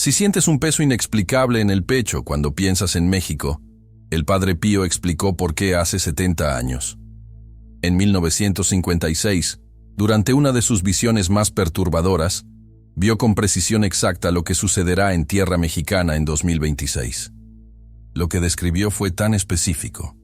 Si sientes un peso inexplicable en el pecho cuando piensas en México, el Padre Pío explicó por qué hace 70 años. En 1956, durante una de sus visiones más perturbadoras, vio con precisión exacta lo que sucederá en tierra mexicana en 2026. Lo que describió fue tan específico,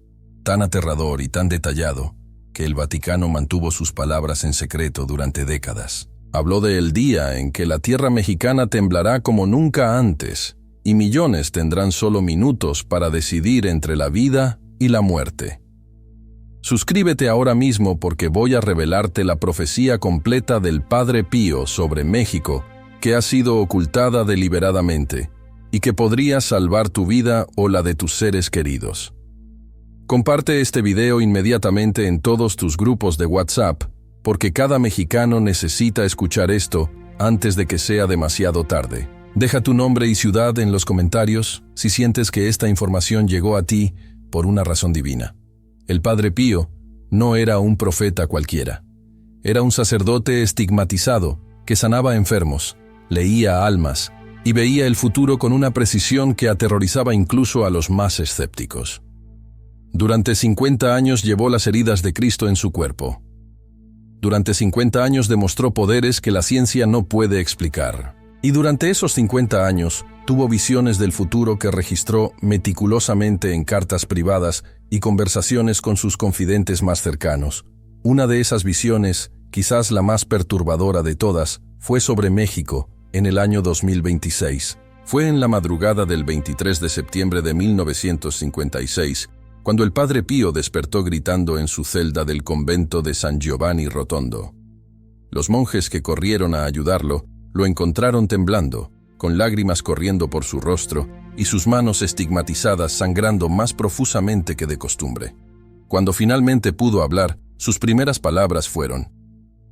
tan aterrador y tan detallado, que el Vaticano mantuvo sus palabras en secreto durante décadas. Habló del día en que la tierra mexicana temblará como nunca antes, y millones tendrán solo minutos para decidir entre la vida y la muerte. Suscríbete ahora mismo porque voy a revelarte la profecía completa del Padre Pío sobre México que ha sido ocultada deliberadamente y que podría salvar tu vida o la de tus seres queridos. Comparte este video inmediatamente en todos tus grupos de WhatsApp porque cada mexicano necesita escuchar esto antes de que sea demasiado tarde. Deja tu nombre y ciudad en los comentarios si sientes que esta información llegó a ti por una razón divina. El Padre Pío no era un profeta cualquiera. Era un sacerdote estigmatizado que sanaba enfermos, leía almas y veía el futuro con una precisión que aterrorizaba incluso a los más escépticos. Durante 50 años llevó las heridas de Cristo en su cuerpo. Durante 50 años demostró poderes que la ciencia no puede explicar. Y durante esos 50 años tuvo visiones del futuro que registró meticulosamente en cartas privadas y conversaciones con sus confidentes más cercanos. Una de esas visiones, quizás la más perturbadora de todas, fue sobre México en el año 2026. Fue en la madrugada del 23 de septiembre de 1956, cuando el Padre Pío despertó gritando en su celda del convento de San Giovanni Rotondo. Los monjes que corrieron a ayudarlo lo encontraron temblando, con lágrimas corriendo por su rostro y sus manos estigmatizadas sangrando más profusamente que de costumbre. Cuando finalmente pudo hablar, sus primeras palabras fueron: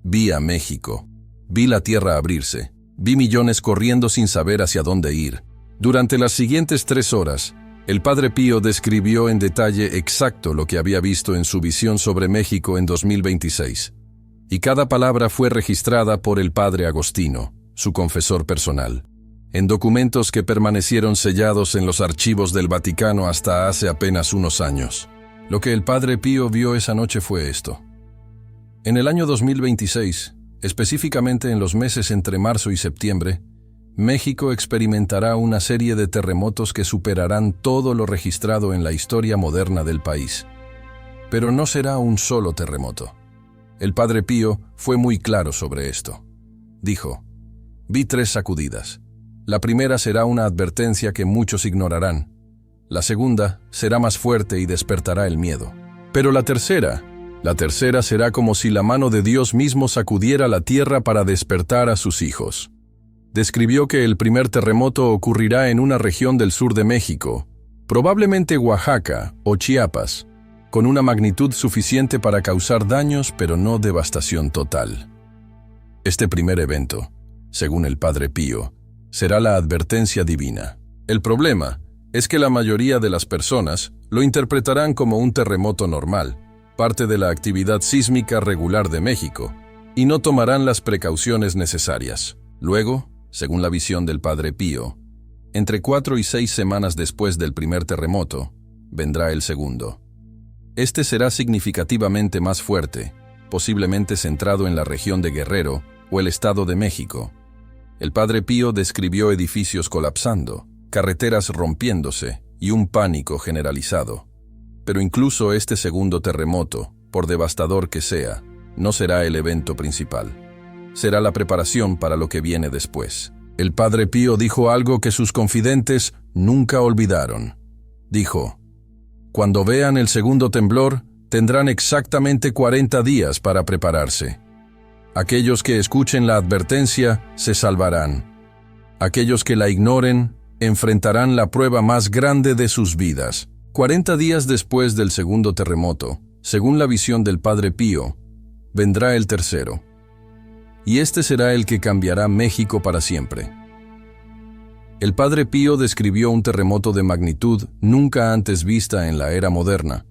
«Vi a México, vi la tierra abrirse, vi millones corriendo sin saber hacia dónde ir». Durante las siguientes 3 horas, el Padre Pío describió en detalle exacto lo que había visto en su visión sobre México en 2026, y cada palabra fue registrada por el Padre Agostino, su confesor personal, en documentos que permanecieron sellados en los archivos del Vaticano hasta hace apenas unos años. Lo que el Padre Pío vio esa noche fue esto. En el año 2026, específicamente en los meses entre marzo y septiembre, México experimentará una serie de terremotos que superarán todo lo registrado en la historia moderna del país. Pero no será un solo terremoto. El Padre Pío fue muy claro sobre esto. Dijo: «Vi 3 sacudidas. La primera será una advertencia que muchos ignorarán. La segunda será más fuerte y despertará el miedo. Pero la tercera será como si la mano de Dios mismo sacudiera la tierra para despertar a sus hijos». Describió que el primer terremoto ocurrirá en una región del sur de México, probablemente Oaxaca o Chiapas, con una magnitud suficiente para causar daños pero no devastación total. Este primer evento, según el Padre Pío, será la advertencia divina. El problema es que la mayoría de las personas lo interpretarán como un terremoto normal, parte de la actividad sísmica regular de México, y no tomarán las precauciones necesarias. Luego, según la visión del Padre Pío, entre 4 y 6 semanas después del primer terremoto, vendrá el segundo. Este será significativamente más fuerte, posiblemente centrado en la región de Guerrero o el Estado de México. El Padre Pío describió edificios colapsando, carreteras rompiéndose y un pánico generalizado. Pero incluso este segundo terremoto, por devastador que sea, no será el evento principal. Será la preparación para lo que viene después. El Padre Pío dijo algo que sus confidentes nunca olvidaron. Dijo: «Cuando vean el segundo temblor, tendrán exactamente 40 días para prepararse. Aquellos que escuchen la advertencia se salvarán. Aquellos que la ignoren enfrentarán la prueba más grande de sus vidas». 40 días después del segundo terremoto, según la visión del Padre Pío, vendrá el tercero. Y este será el que cambiará México para siempre. El Padre Pío describió un terremoto de magnitud nunca antes vista en la era moderna,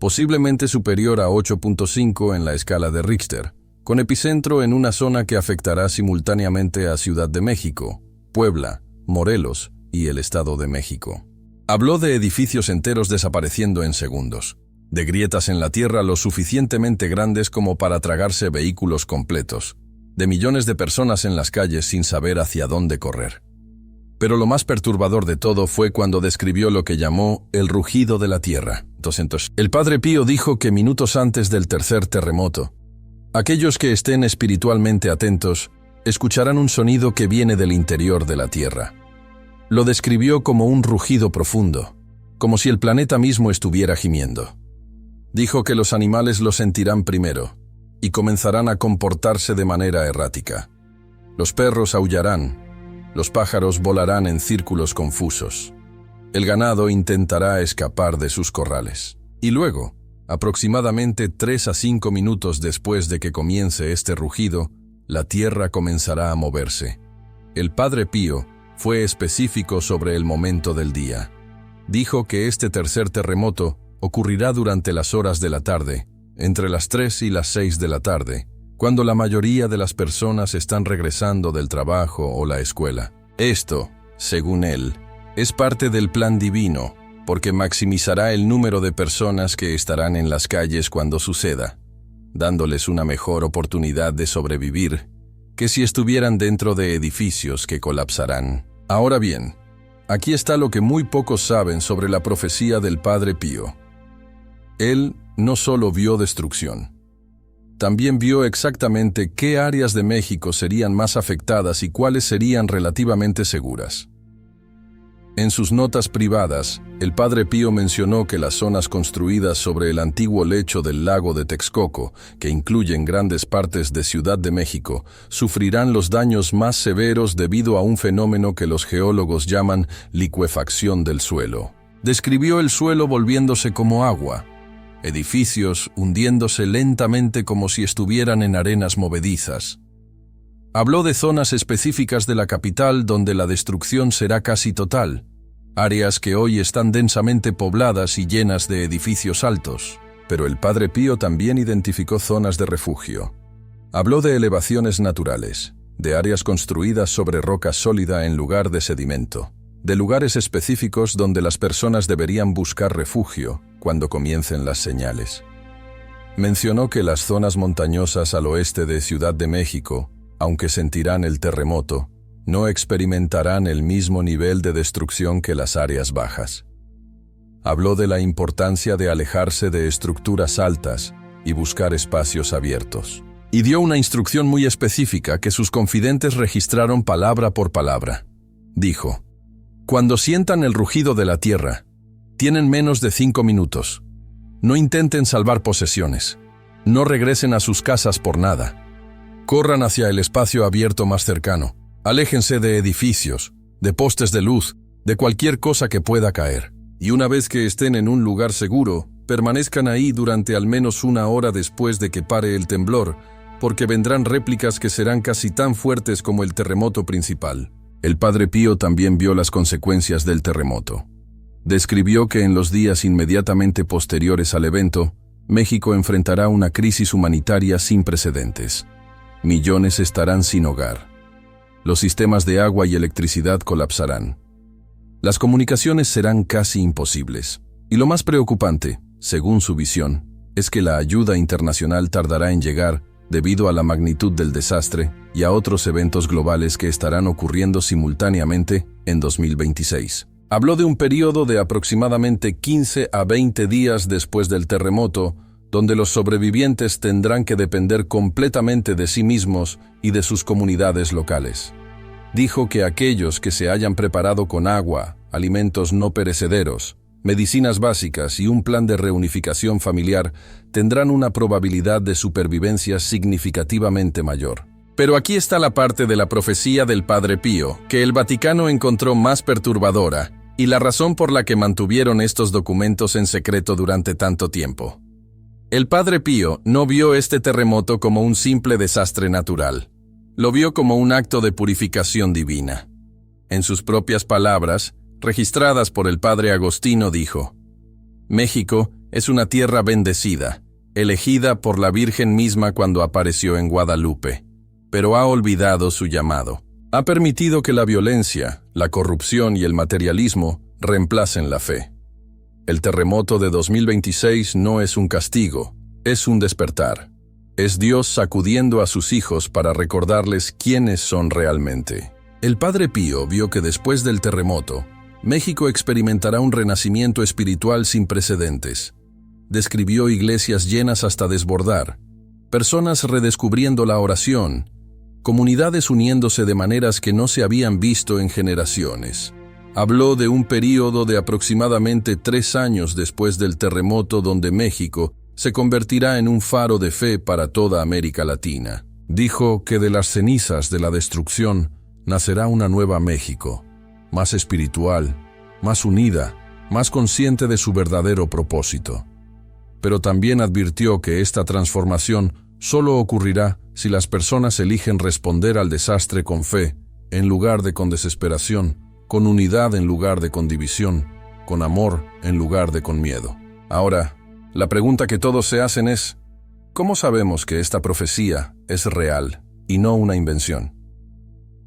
posiblemente superior a 8.5 en la escala de Richter, con epicentro en una zona que afectará simultáneamente a Ciudad de México, Puebla, Morelos y el Estado de México. Habló de edificios enteros desapareciendo en segundos, de grietas en la tierra lo suficientemente grandes como para tragarse vehículos completos, de millones de personas en las calles sin saber hacia dónde correr. Pero lo más perturbador de todo fue cuando describió lo que llamó el rugido de la tierra. El Padre Pío dijo que minutos antes del tercer terremoto, aquellos que estén espiritualmente atentos escucharán un sonido que viene del interior de la tierra. Lo describió como un rugido profundo, como si el planeta mismo estuviera gimiendo. Dijo que los animales lo sentirán primero y comenzarán a comportarse de manera errática. Los perros aullarán. Los pájaros volarán en círculos confusos. El ganado intentará escapar de sus corrales. Y luego, aproximadamente 3 a 5 minutos después de que comience este rugido, la tierra comenzará a moverse. El Padre Pío fue específico sobre el momento del día. Dijo que este tercer terremoto ocurrirá durante las horas de la tarde, entre las 3 y las 6 de la tarde, cuando la mayoría de las personas están regresando del trabajo o la escuela. Esto, según él, es parte del plan divino, porque maximizará el número de personas que estarán en las calles cuando suceda, dándoles una mejor oportunidad de sobrevivir que si estuvieran dentro de edificios que colapsarán. Ahora bien, aquí está lo que muy pocos saben sobre la profecía del Padre Pío. Él no solo vio destrucción, también vio exactamente qué áreas de México serían más afectadas y cuáles serían relativamente seguras. En sus notas privadas, el Padre Pío mencionó que las zonas construidas sobre el antiguo lecho del lago de Texcoco, que incluyen grandes partes de Ciudad de México, sufrirán los daños más severos debido a un fenómeno que los geólogos llaman licuefacción del suelo. Describió el suelo volviéndose como agua, edificios hundiéndose lentamente como si estuvieran en arenas movedizas. Habló de zonas específicas de la capital donde la destrucción será casi total, áreas que hoy están densamente pobladas y llenas de edificios altos. Pero el Padre Pío también identificó zonas de refugio. Habló de elevaciones naturales, de áreas construidas sobre roca sólida en lugar de sedimento, de lugares específicos donde las personas deberían buscar refugio cuando comiencen las señales. Mencionó que las zonas montañosas al oeste de Ciudad de México, aunque sentirán el terremoto, no experimentarán el mismo nivel de destrucción que las áreas bajas. Habló de la importancia de alejarse de estructuras altas y buscar espacios abiertos. Y dio una instrucción muy específica que sus confidentes registraron palabra por palabra. Dijo: cuando sientan el rugido de la tierra, tienen menos de 5 minutos. No intenten salvar posesiones. No regresen a sus casas por nada. Corran hacia el espacio abierto más cercano. Aléjense de edificios, de postes de luz, de cualquier cosa que pueda caer. Y una vez que estén en un lugar seguro, permanezcan ahí durante al menos 1 hora después de que pare el temblor, porque vendrán réplicas que serán casi tan fuertes como el terremoto principal. El Padre Pío también vio las consecuencias del terremoto. Describió que en los días inmediatamente posteriores al evento, México enfrentará una crisis humanitaria sin precedentes. Millones estarán sin hogar. Los sistemas de agua y electricidad colapsarán. Las comunicaciones serán casi imposibles. Y lo más preocupante, según su visión, es que la ayuda internacional tardará en llegar debido a la magnitud del desastre y a otros eventos globales que estarán ocurriendo simultáneamente en 2026. Habló de un periodo de aproximadamente 15 a 20 días después del terremoto, donde los sobrevivientes tendrán que depender completamente de sí mismos y de sus comunidades locales. Dijo que aquellos que se hayan preparado con agua, alimentos no perecederos, medicinas básicas y un plan de reunificación familiar tendrán una probabilidad de supervivencia significativamente mayor. Pero aquí está la parte de la profecía del Padre Pío que el Vaticano encontró más perturbadora y la razón por la que mantuvieron estos documentos en secreto durante tanto tiempo. El Padre Pío no vio este terremoto como un simple desastre natural. Lo vio como un acto de purificación divina. En sus propias palabras, registradas por el Padre Agostino, dijo: México es una tierra bendecida, elegida por la Virgen misma cuando apareció en Guadalupe, pero ha olvidado su llamado. Ha permitido que la violencia, la corrupción y el materialismo reemplacen la fe. El terremoto de 2026 no es un castigo, es un despertar. Es Dios sacudiendo a sus hijos para recordarles quiénes son realmente. El Padre Pío vio que después del terremoto, México experimentará un renacimiento espiritual sin precedentes. Describió iglesias llenas hasta desbordar, personas redescubriendo la oración, comunidades uniéndose de maneras que no se habían visto en generaciones. Habló de un período de aproximadamente 3 años después del terremoto donde México se convertirá en un faro de fe para toda América Latina. Dijo que de las cenizas de la destrucción nacerá una nueva México, más espiritual, más unida, más consciente de su verdadero propósito. Pero también advirtió que esta transformación solo ocurrirá si las personas eligen responder al desastre con fe, en lugar de con desesperación, con unidad en lugar de con división, con amor en lugar de con miedo. Ahora, la pregunta que todos se hacen es, ¿cómo sabemos que esta profecía es real y no una invención?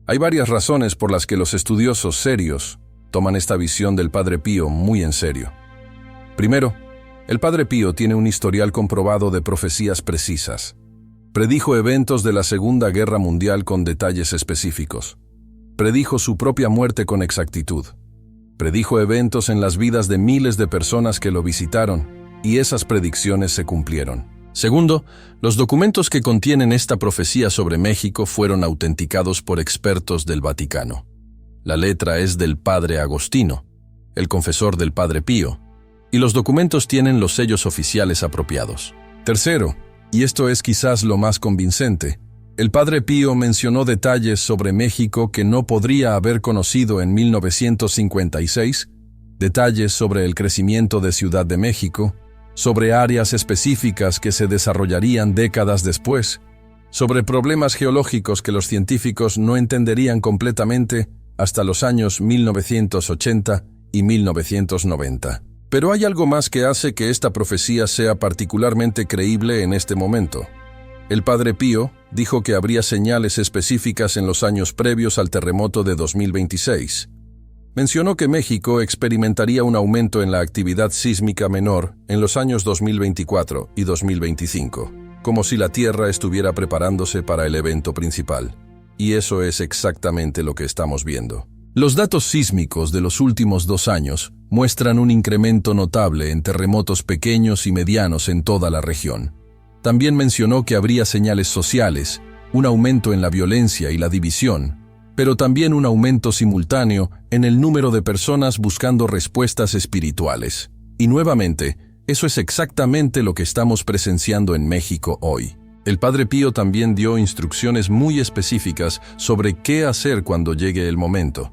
Hay varias razones por las que los estudiosos serios toman esta visión del Padre Pío muy en serio. Primero, el Padre Pío tiene un historial comprobado de profecías precisas. Predijo eventos de la Segunda Guerra Mundial con detalles específicos. Predijo su propia muerte con exactitud. Predijo eventos en las vidas de miles de personas que lo visitaron, y esas predicciones se cumplieron. Segundo, los documentos que contienen esta profecía sobre México fueron autenticados por expertos del Vaticano. La letra es del Padre Agostino, el confesor del Padre Pío, y los documentos tienen los sellos oficiales apropiados. Tercero, y esto es quizás lo más convincente, el Padre Pío mencionó detalles sobre México que no podría haber conocido en 1956, detalles sobre el crecimiento de Ciudad de México, sobre áreas específicas que se desarrollarían décadas después, sobre problemas geológicos que los científicos no entenderían completamente hasta los años 1980 y 1990. Pero hay algo más que hace que esta profecía sea particularmente creíble en este momento. El Padre Pío dijo que habría señales específicas en los años previos al terremoto de 2026. Mencionó que México experimentaría un aumento en la actividad sísmica menor en los años 2024 y 2025, como si la Tierra estuviera preparándose para el evento principal. Y eso es exactamente lo que estamos viendo. Los datos sísmicos de los últimos 2 años muestran un incremento notable en terremotos pequeños y medianos en toda la región. También mencionó que habría señales sociales, un aumento en la violencia y la división, pero también un aumento simultáneo en el número de personas buscando respuestas espirituales. Y nuevamente, eso es exactamente lo que estamos presenciando en México hoy. El Padre Pío también dio instrucciones muy específicas sobre qué hacer cuando llegue el momento.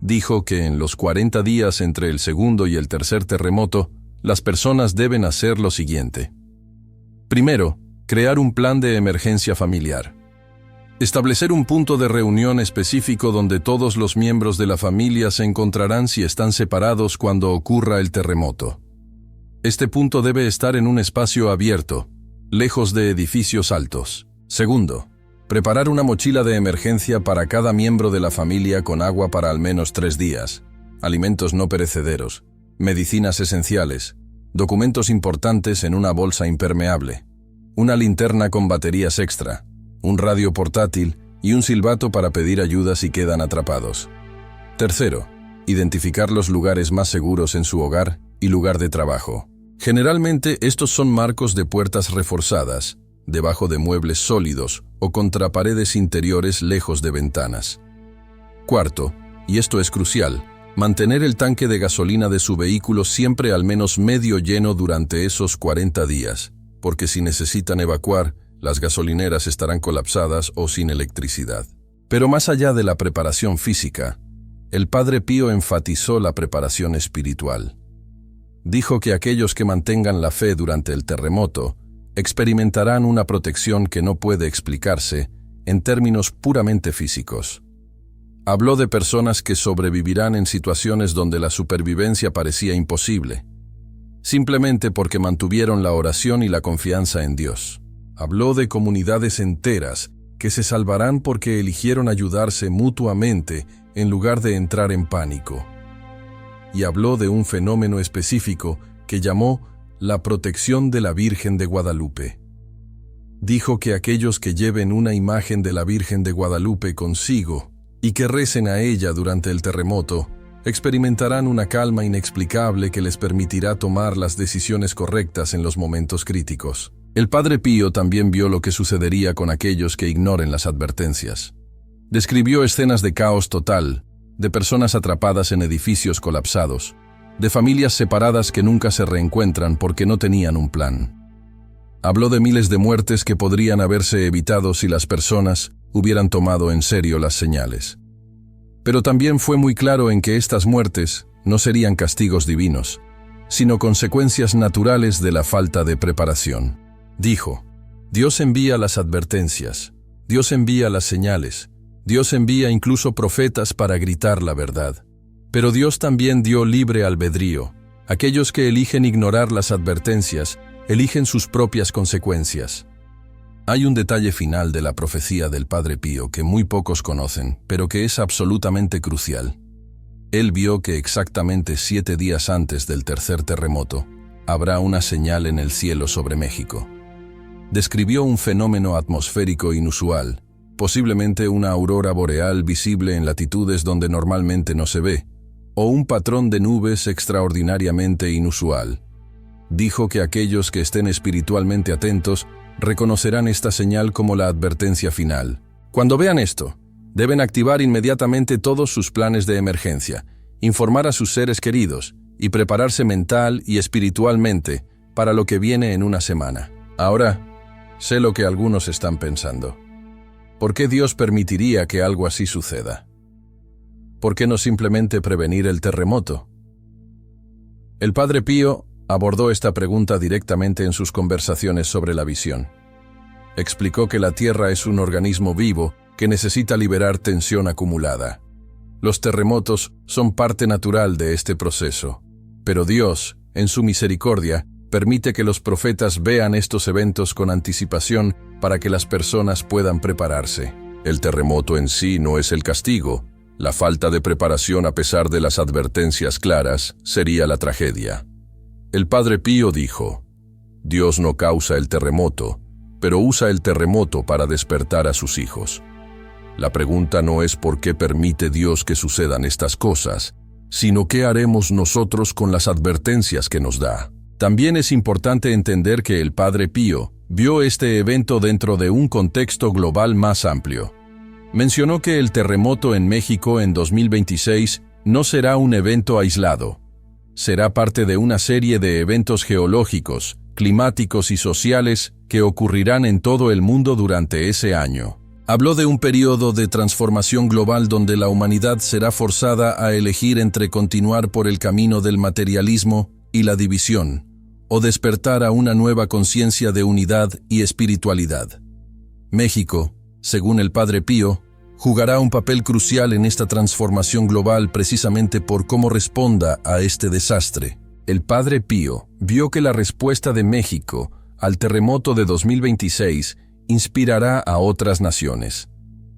Dijo que en los 40 días entre el segundo y el tercer terremoto, las personas deben hacer lo siguiente. Primero, crear un plan de emergencia familiar. Establecer un punto de reunión específico donde todos los miembros de la familia se encontrarán si están separados cuando ocurra el terremoto. Este punto debe estar en un espacio abierto, lejos de edificios altos. Segundo, preparar una mochila de emergencia para cada miembro de la familia con agua para al menos 3 días, alimentos no perecederos, medicinas esenciales, documentos importantes en una bolsa impermeable, una linterna con baterías extra, un radio portátil y un silbato para pedir ayuda si quedan atrapados. Tercero, identificar los lugares más seguros en su hogar y lugar de trabajo. Generalmente estos son marcos de puertas reforzadas, debajo de muebles sólidos o contra paredes interiores lejos de ventanas. Cuarto, y esto es crucial, mantener el tanque de gasolina de su vehículo siempre al menos medio lleno durante esos 40 días, porque si necesitan evacuar, las gasolineras estarán colapsadas o sin electricidad. Pero más allá de la preparación física, el Padre Pío enfatizó la preparación espiritual. Dijo que aquellos que mantengan la fe durante el terremoto experimentarán una protección que no puede explicarse en términos puramente físicos. Habló de personas que sobrevivirán en situaciones donde la supervivencia parecía imposible, simplemente porque mantuvieron la oración y la confianza en Dios. Habló de comunidades enteras que se salvarán porque eligieron ayudarse mutuamente en lugar de entrar en pánico. Y habló de un fenómeno específico que llamó la protección de la Virgen de Guadalupe. Dijo que aquellos que lleven una imagen de la Virgen de Guadalupe consigo y que recen a ella durante el terremoto, experimentarán una calma inexplicable que les permitirá tomar las decisiones correctas en los momentos críticos. El Padre Pío también vio lo que sucedería con aquellos que ignoren las advertencias. Describió escenas de caos total, de personas atrapadas en edificios colapsados, de familias separadas que nunca se reencuentran porque no tenían un plan. Habló de miles de muertes que podrían haberse evitado si las personas hubieran tomado en serio las señales. Pero también fue muy claro en que estas muertes no serían castigos divinos, sino consecuencias naturales de la falta de preparación. Dijo: Dios envía las advertencias, Dios envía las señales, Dios envía incluso profetas para gritar la verdad. Pero Dios también dio libre albedrío. Aquellos que eligen ignorar las advertencias, eligen sus propias consecuencias. Hay un detalle final de la profecía del Padre Pío que muy pocos conocen, pero que es absolutamente crucial. Él vio que exactamente 7 días antes del tercer terremoto, habrá una señal en el cielo sobre México. Describió un fenómeno atmosférico inusual, posiblemente una aurora boreal visible en latitudes donde normalmente no se ve, o un patrón de nubes extraordinariamente inusual. Dijo que aquellos que estén espiritualmente atentos reconocerán esta señal como la advertencia final. Cuando vean esto, deben activar inmediatamente todos sus planes de emergencia, informar a sus seres queridos y prepararse mental y espiritualmente para lo que viene en una semana. Ahora, sé lo que algunos están pensando. ¿Por qué Dios permitiría que algo así suceda? ¿Por qué no simplemente prevenir el terremoto? El Padre Pío abordó esta pregunta directamente en sus conversaciones sobre la visión. Explicó que la Tierra es un organismo vivo que necesita liberar tensión acumulada. Los terremotos son parte natural de este proceso, pero Dios, en su misericordia, permite que los profetas vean estos eventos con anticipación para que las personas puedan prepararse. El terremoto en sí no es el castigo. La falta de preparación a pesar de las advertencias claras sería la tragedia. El Padre Pío dijo: Dios no causa el terremoto, pero usa el terremoto para despertar a sus hijos. La pregunta no es por qué permite Dios que sucedan estas cosas, sino qué haremos nosotros con las advertencias que nos da. También es importante entender que el Padre Pío vio este evento dentro de un contexto global más amplio. Mencionó que el terremoto en México en 2026 no será un evento aislado. Será parte de una serie de eventos geológicos, climáticos y sociales que ocurrirán en todo el mundo durante ese año. Habló de un periodo de transformación global donde la humanidad será forzada a elegir entre continuar por el camino del materialismo y la división, o despertar a una nueva conciencia de unidad y espiritualidad. México, según el Padre Pío, jugará un papel crucial en esta transformación global precisamente por cómo responda a este desastre. El Padre Pío vio que la respuesta de México al terremoto de 2026 inspirará a otras naciones.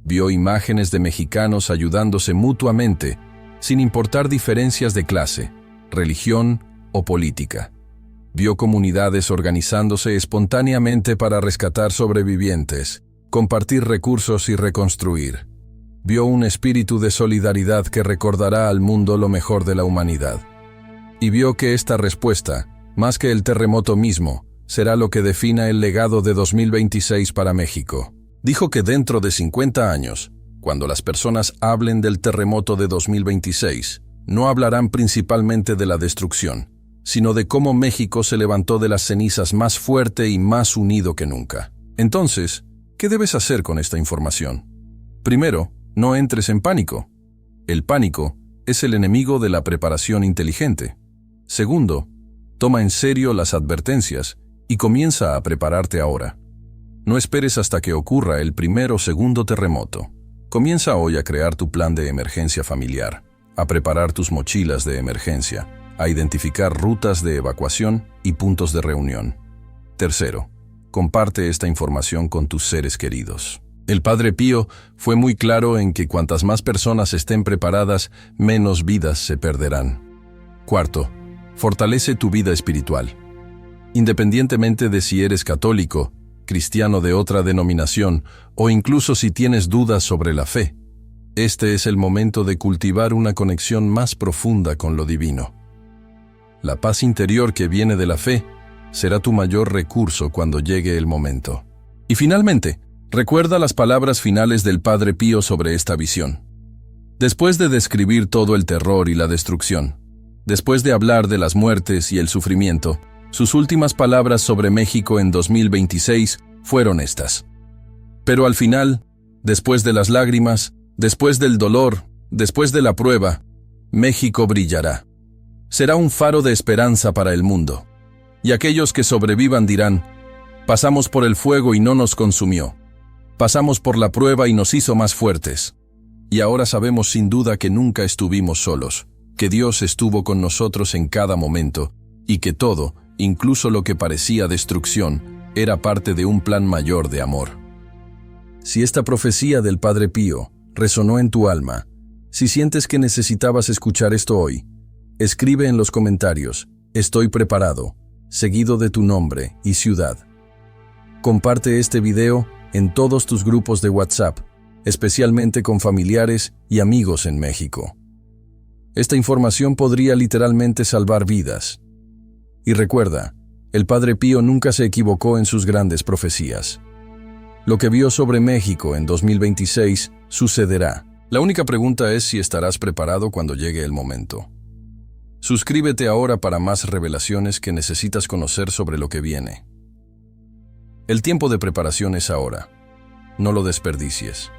Vio imágenes de mexicanos ayudándose mutuamente, sin importar diferencias de clase, religión o política. Vio comunidades organizándose espontáneamente para rescatar sobrevivientes, compartir recursos y reconstruir. Vio un espíritu de solidaridad que recordará al mundo lo mejor de la humanidad. Y vio que esta respuesta, más que el terremoto mismo, será lo que defina el legado de 2026 para México. Dijo que dentro de 50 años, cuando las personas hablen del terremoto de 2026, no hablarán principalmente de la destrucción, sino de cómo México se levantó de las cenizas más fuerte y más unido que nunca. Entonces, ¿qué debes hacer con esta información? Primero, no entres en pánico. El pánico es el enemigo de la preparación inteligente. Segundo, toma en serio las advertencias y comienza a prepararte ahora. No esperes hasta que ocurra el primer o segundo terremoto. Comienza hoy a crear tu plan de emergencia familiar, a preparar tus mochilas de emergencia, a identificar rutas de evacuación y puntos de reunión. Tercero, comparte esta información con tus seres queridos. El Padre Pío fue muy claro en que cuantas más personas estén preparadas, menos vidas se perderán. Cuarto, fortalece tu vida espiritual. Independientemente de si eres católico, cristiano de otra denominación o incluso si tienes dudas sobre la fe, este es el momento de cultivar una conexión más profunda con lo divino. La paz interior que viene de la fe será tu mayor recurso cuando llegue el momento. Y finalmente, recuerda las palabras finales del Padre Pío sobre esta visión. Después de describir todo el terror y la destrucción, después de hablar de las muertes y el sufrimiento, sus últimas palabras sobre México en 2026 fueron estas. Pero al final, después de las lágrimas, después del dolor, después de la prueba, México brillará. Será un faro de esperanza para el mundo. Y aquellos que sobrevivan dirán, pasamos por el fuego y no nos consumió. Pasamos por la prueba y nos hizo más fuertes. Y ahora sabemos sin duda que nunca estuvimos solos, que Dios estuvo con nosotros en cada momento, y que todo, incluso lo que parecía destrucción, era parte de un plan mayor de amor. Si esta profecía del Padre Pío resonó en tu alma, si sientes que necesitabas escuchar esto hoy, escribe en los comentarios, estoy preparado, seguido de tu nombre y ciudad. Comparte este video en todos tus grupos de WhatsApp, especialmente con familiares y amigos en México. Esta información podría literalmente salvar vidas. Y recuerda, el Padre Pío nunca se equivocó en sus grandes profecías. Lo que vio sobre México en 2026 sucederá. La única pregunta es si estarás preparado cuando llegue el momento. Suscríbete ahora para más revelaciones que necesitas conocer sobre lo que viene. El tiempo de preparación es ahora. No lo desperdicies.